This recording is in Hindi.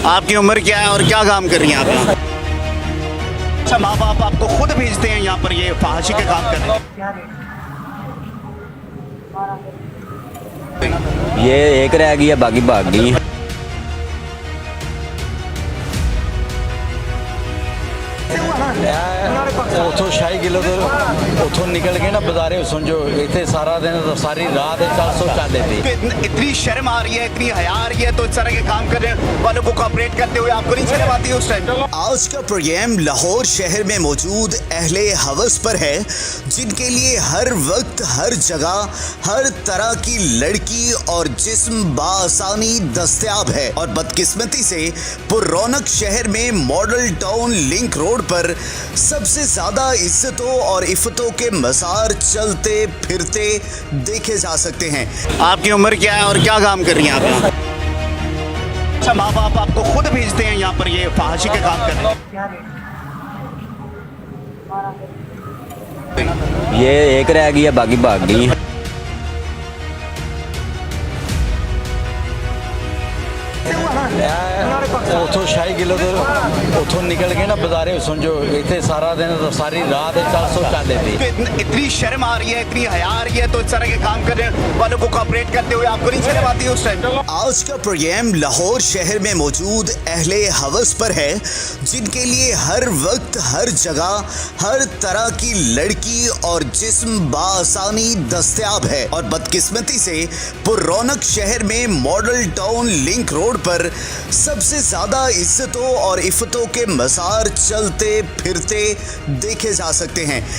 आपकी उम्र क्या है और क्या काम कर रही हैं आप यहाँ? अच्छा, माँ बाप आपको खुद भेजते हैं यहाँ पर ये फहाशी के काम करने? ये एक रह गई है, बाकी भाग गई। उतो शाही किलो तो उतो निकल के ना बाजारे समझो इतने सारा दिन तो सारी रात 400 चाले थी। इतनी शर्म आ रही है, इतनी हया आ रही है, तो इस तरह के काम करने वालों को कोऑपरेट करते हुए आपको नहीं शर्म आती है उस टाइम? आज का प्रोग्राम लाहौर शहर में मौजूद अहले हवस पर है, जिनके लिए हर वक्त हर जगह हर तरह की लड़की और जिस्म बासानी दस्तयाब है। और बदकिस्मती से पुररौनक शहर में मॉडल टाउन लिंक रोड पर सबसे ज्यादा इज्जतों और इफ्फतों के मज़ार चलते फिरते देखे जा सकते हैं। आपकी उम्र क्या है और क्या काम कर रही हैं आप यहाँ? अच्छा, माँ बाप आपको खुद भेजते हैं यहाँ पर ये फहाशी के काम करने? ये एक रह गई है, बाकी भाग गई। उतो शाही किलो तो उतो निकल के ना बाजारे समझो इतने सारा दिन तो सारी रात 400 चाले थी। इतनी शर्म आ रही है, इतनी हया आ रही है, तो इस तरह के काम करने वालों को कोऑपरेट करते हुए आपको नहीं शर्म आती है उस टाइम? आज का प्रोग्राम लाहौर शहर में मौजूद अहले हवस पर है, जिनके लिए हर वक्त हर जगह हर तरह की लड़की और जिस्म बासानी दस्तयाब है। और बदकिस्मती से पुररौनक शहर में मॉडल टाउन लिंक रोड पर सबसे ज्यादा इज्जतों और इफ्फतों के मज़ार चलते फिरते देखे जा सकते हैं।